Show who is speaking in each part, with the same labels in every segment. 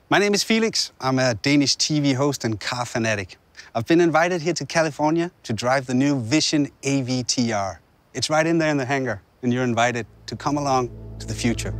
Speaker 1: My name is Felix. I'm a Danish TV host and car fanatic. I've been invited here to California to drive the new Vision AVTR. It's right in there in the hangar, and you're invited to come along to the future.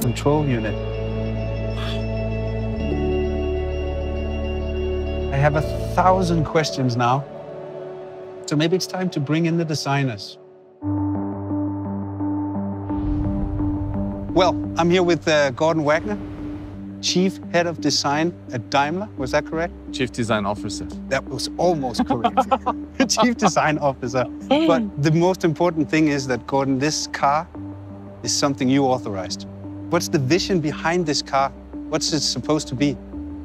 Speaker 1: Control unit. I have 1,000 questions now. So maybe it's time to bring in the designers. Well, I'm here with Gordon Wagner, Chief Head of Design at Daimler. Was that correct?
Speaker 2: Chief Design Officer.
Speaker 1: That was almost correct. Chief Design Officer. But the most important thing is that, Gordon, this car is something you authorized. What's the vision behind this car? What's it supposed to be?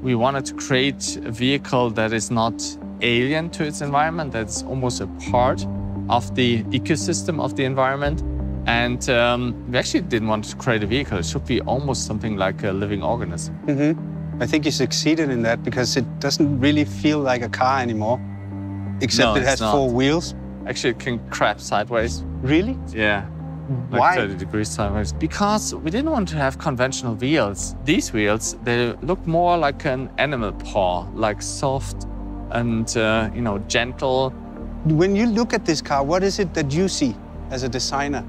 Speaker 2: We wanted to create a vehicle that is not alien to its environment, that's almost a part of the ecosystem of the environment. And we actually didn't want to create a vehicle. It should be almost something like a living organism.
Speaker 1: Mm-hmm. I think you succeeded in that because it doesn't really feel like a car anymore, except it has 4 wheels.
Speaker 2: Actually, it can crab sideways.
Speaker 1: Really?
Speaker 2: Yeah. Like
Speaker 1: Why?
Speaker 2: 30 degrees sideways. Because we didn't want to have conventional wheels. These wheels, they look more like an animal paw, like soft and gentle.
Speaker 1: When you look at this car, what is it that you see as a designer?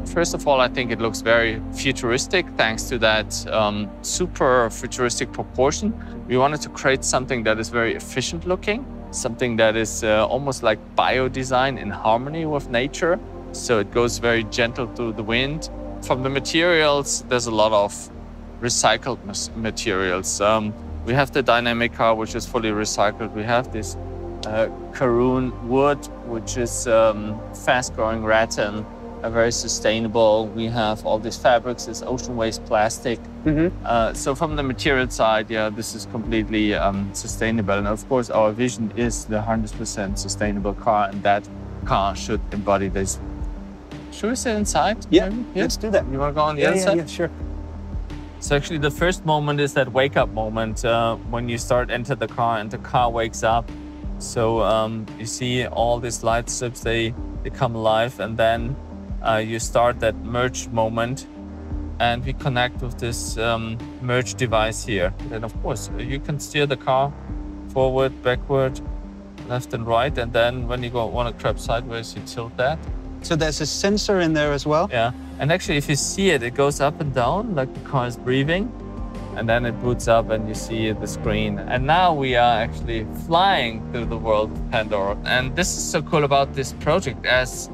Speaker 2: First of all, I think it looks very futuristic thanks to that super futuristic proportion. We wanted to create something that is very efficient looking, something that is almost like bio-design in harmony with nature. So it goes very gentle through the wind. From the materials, there's a lot of recycled materials. We have the dynamic car, which is fully recycled. We have this Karun wood, which is fast-growing rattan, very sustainable. We have all these fabrics, this ocean waste plastic. Mm-hmm. So from the material side, yeah, this is completely sustainable. And of course, our vision is the 100% sustainable car, and that car should embody this. Should we sit inside?
Speaker 1: Yeah, let's do that.
Speaker 2: You want to go on the other side?
Speaker 1: Yeah, sure.
Speaker 2: So actually the first moment is that wake-up moment when you enter the car and the car wakes up. So you see all these light strips, they come alive, and then you start that merge moment, and we connect with this merge device here. And of course, you can steer the car forward, backward, left and right, and then when you want to crab sideways, you tilt that.
Speaker 1: So there's a sensor in there as well?
Speaker 2: Yeah, and actually if you see it, it goes up and down like the car is breathing, and then it boots up and you see the screen. And now we are actually flying through the world of Pandora. And this is so cool about this project, as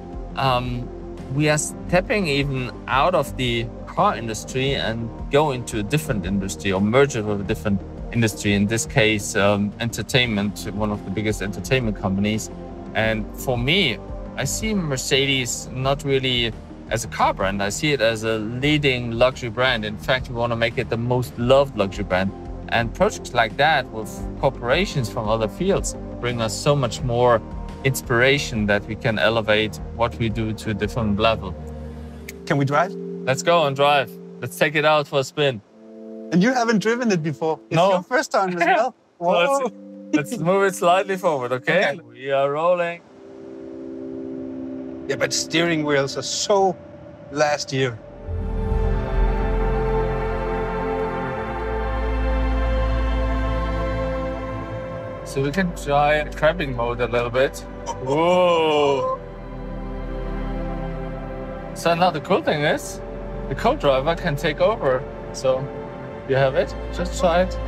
Speaker 2: we are stepping even out of the car industry and go into a different industry or merge it with a different industry. In this case, entertainment, one of the biggest entertainment companies. And for me, I see Mercedes not really as a car brand. I see it as a leading luxury brand. In fact, we want to make it the most loved luxury brand. And projects like that with corporations from other fields bring us so much more inspiration that we can elevate what we do to a different level.
Speaker 1: Can we drive?
Speaker 2: Let's go and drive. Let's take it out for a spin.
Speaker 1: And you haven't driven it before. It's
Speaker 2: No.
Speaker 1: your first time as well. Whoa.
Speaker 2: So let's move it slightly forward, okay? We are rolling.
Speaker 1: Yeah, but steering wheels are so last year.
Speaker 2: So we can try crabbing mode a little bit. Whoa! So now the cool thing is, the co-driver can take over. So you have it, just try it.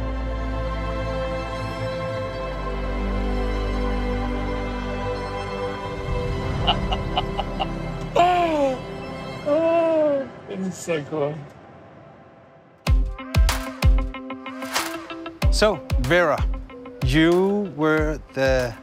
Speaker 2: Oh, this is so cool.
Speaker 1: So, Vera, you were the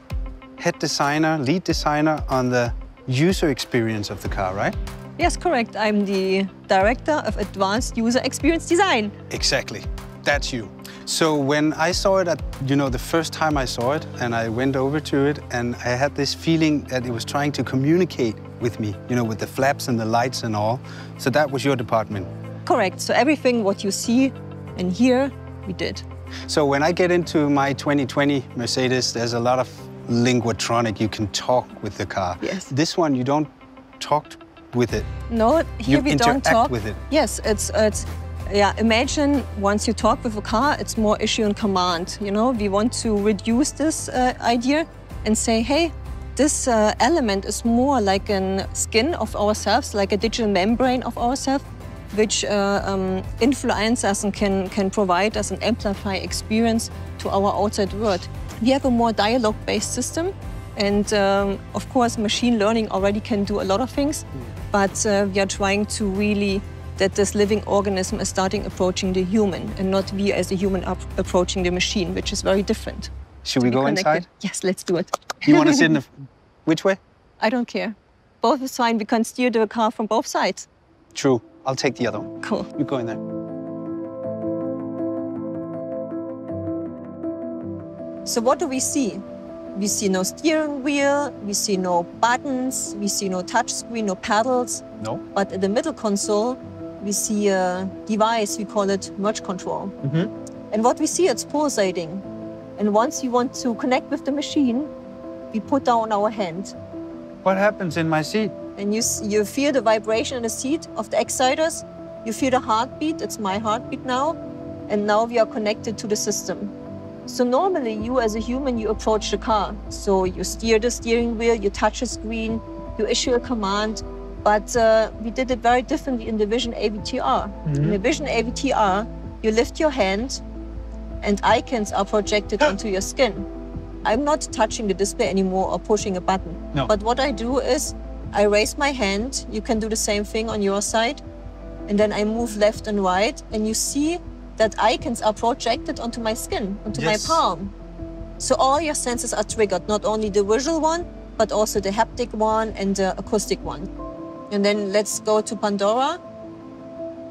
Speaker 1: head designer, lead designer on the user experience of the car, right?
Speaker 3: Yes, correct. I'm the Director of Advanced User Experience Design.
Speaker 1: Exactly. That's you. So when I saw it the first time I saw it, and I went over to it, and I had this feeling that it was trying to communicate with me, with the flaps and the lights and all. So that was your department?
Speaker 3: Correct. So everything what you see and hear, we did.
Speaker 1: So when I get into my 2020 Mercedes, there's a lot of linguatronic. You can talk with the car.
Speaker 3: Yes.
Speaker 1: This one, you don't talk with it.
Speaker 3: No, here we don't talk
Speaker 1: with it.
Speaker 3: Yes, yeah, imagine once you talk with a car, it's more issue and command. We want to reduce this idea and say, hey, this element is more like a skin of ourselves, like a digital membrane of ourselves, which influence us and can provide us an amplify experience to our outside world. We have a more dialogue-based system, and of course, machine learning already can do a lot of things, but we are trying to really that this living organism is starting approaching the human, and not we as a human approaching the machine, which is very different.
Speaker 1: Should we go inside?
Speaker 3: Yes, let's do it.
Speaker 1: You want to sit in the... Which way?
Speaker 3: I don't care. Both is fine. We can steer the car from both sides.
Speaker 1: True. I'll take the other one.
Speaker 3: Cool.
Speaker 1: You go in there.
Speaker 3: So what do we see? We see no steering wheel, we see no buttons, we see no touch screen, no pedals.
Speaker 1: No.
Speaker 3: But at the middle console, we see a device, we call it merge control. And what we see, it's pulsating. And once you want to connect with the machine, we put down our hand.
Speaker 1: What happens in my seat?
Speaker 3: And you feel the vibration in the seat of the exciters. You feel the heartbeat, it's my heartbeat now. And now we are connected to the system. So normally you as a human, you approach the car. So you steer the steering wheel, you touch a screen, you issue a command. But we did it very differently in the Vision AVTR. In the Vision AVTR, you lift your hand and icons are projected onto your skin. I'm not touching the display anymore or pushing a button.
Speaker 1: No.
Speaker 3: But what I do is I raise my hand. You can do the same thing on your side. And then I move left and right, and you see that icons are projected onto my skin, onto my palm. So all your senses are triggered, not only the visual one, but also the haptic one and the acoustic one. And then let's go to Pandora.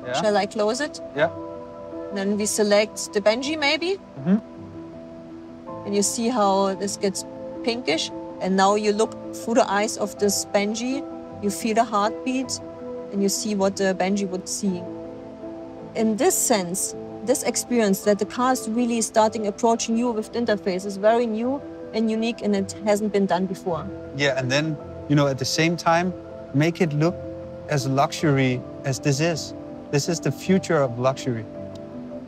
Speaker 1: Yeah.
Speaker 3: Shall I close it?
Speaker 1: Yeah.
Speaker 3: Then we select the Benji maybe. And you see how this gets pinkish. And now you look through the eyes of this Benji, you feel the heartbeat, and you see what the Benji would see. In this sense, this experience that the car is really starting approaching you with the interface is very new and unique, and it hasn't been done before.
Speaker 1: Yeah, and then, at the same time, make it look as luxury as this is. This is the future of luxury.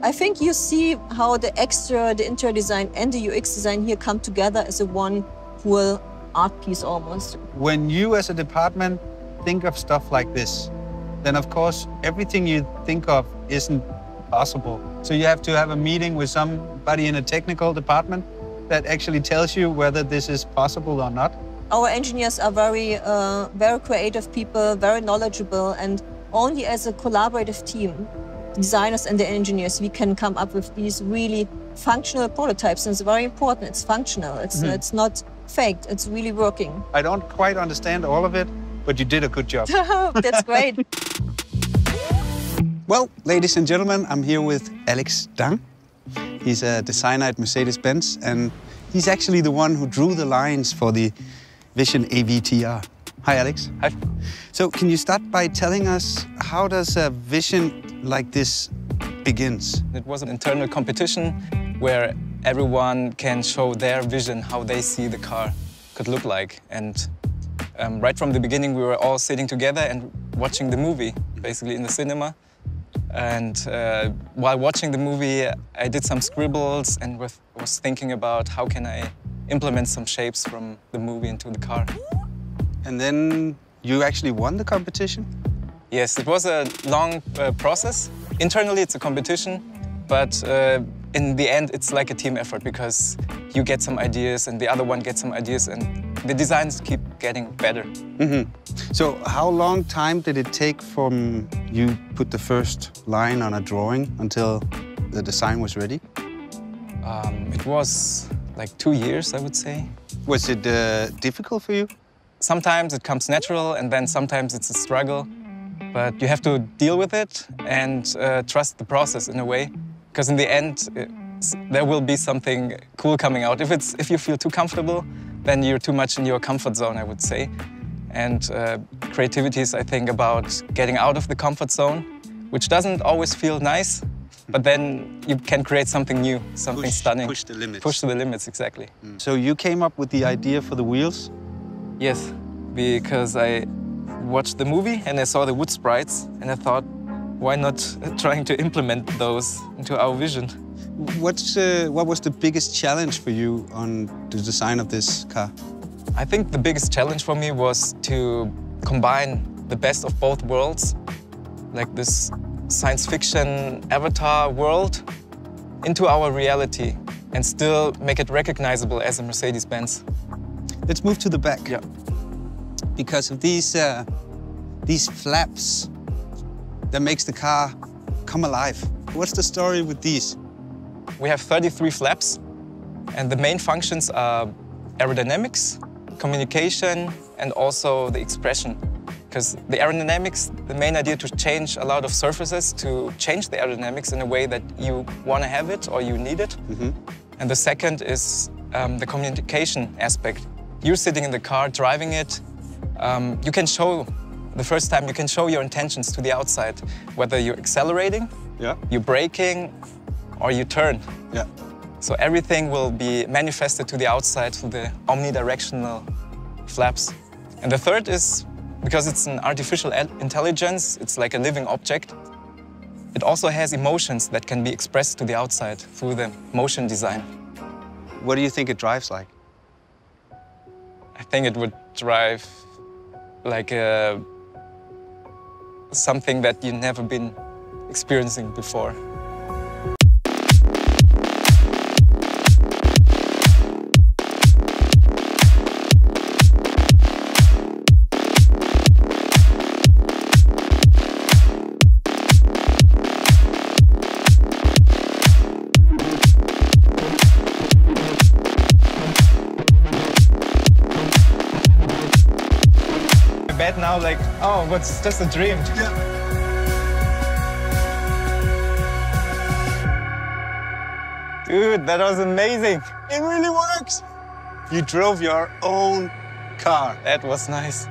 Speaker 3: I think you see how the exterior, the interior design, and the UX design here come together as a one whole art piece almost.
Speaker 1: When you as a department think of stuff like this, then of course everything you think of isn't possible. So you have to have a meeting with somebody in a technical department that actually tells you whether this is possible or not.
Speaker 3: Our engineers are very creative people, very knowledgeable, and only as a collaborative team, designers and the engineers, we can come up with these really functional prototypes. And it's very important, it's functional, it's not faked, it's really working.
Speaker 1: I don't quite understand all of it, but you did a good job.
Speaker 3: That's great.
Speaker 1: Well, ladies and gentlemen, I'm here with Alex Dang. He's a designer at Mercedes-Benz, and he's actually the one who drew the lines for the Vision AVTR. Hi, Alex.
Speaker 4: Hi.
Speaker 1: So can you start by telling us how does a vision like this begins?
Speaker 4: It was an internal competition where everyone can show their vision, how they see the car could look like. And right from the beginning, we were all sitting together and watching the movie, basically in the cinema. And while watching the movie, I did some scribbles and was thinking about how can I implement some shapes from the movie into the car.
Speaker 1: And then you actually won the competition?
Speaker 4: Yes, it was a long process. Internally, it's a competition, but in the end, it's like a team effort because you get some ideas and the other one gets some ideas, and the designs keep getting better.
Speaker 1: So how long time did it take from you put the first line on a drawing until the design was ready?
Speaker 4: It was like 2 years, I would say.
Speaker 1: Was it difficult for you?
Speaker 4: Sometimes it comes natural, and then sometimes it's a struggle. But you have to deal with it and trust the process in a way. Because in the end, there will be something cool coming out. If you feel too comfortable, then you're too much in your comfort zone, I would say. And creativity is, I think, about getting out of the comfort zone, which doesn't always feel nice, but then you can create something new, something stunning.
Speaker 1: Push the limits.
Speaker 4: Push to the limits, exactly.
Speaker 1: So you came up with the idea for the wheels?
Speaker 4: Yes, because I watched the movie and I saw the wood sprites and I thought, why not trying to implement those into our vision?
Speaker 1: What was the biggest challenge for you on the design of this car?
Speaker 4: I think the biggest challenge for me was to combine the best of both worlds, like this science fiction Avatar world, into our reality and still make it recognizable as a Mercedes-Benz.
Speaker 1: Let's move to the back.
Speaker 4: Yeah.
Speaker 1: Because of these flaps that makes the car come alive. What's the story with these?
Speaker 4: We have 33 flaps, and the main functions are aerodynamics, communication, and also the expression. Because the aerodynamics, the main idea to change a lot of surfaces, to change the aerodynamics in a way that you want to have it or you need it. And the second is the communication aspect. You're sitting in the car, driving it. You can show, the first time, you can show your intentions to the outside, whether you're accelerating, you're braking, or you turn. So everything will be manifested to the outside through the omnidirectional flaps. And the third is, because it's an artificial intelligence, it's like a living object, it also has emotions that can be expressed to the outside through the motion design.
Speaker 1: What do you think it drives like?
Speaker 4: I think it would drive like something that you've never been experiencing before. Now, like, oh, what's just a dream? Dude, that was amazing.
Speaker 1: It really works. You drove your own car.
Speaker 4: That was nice.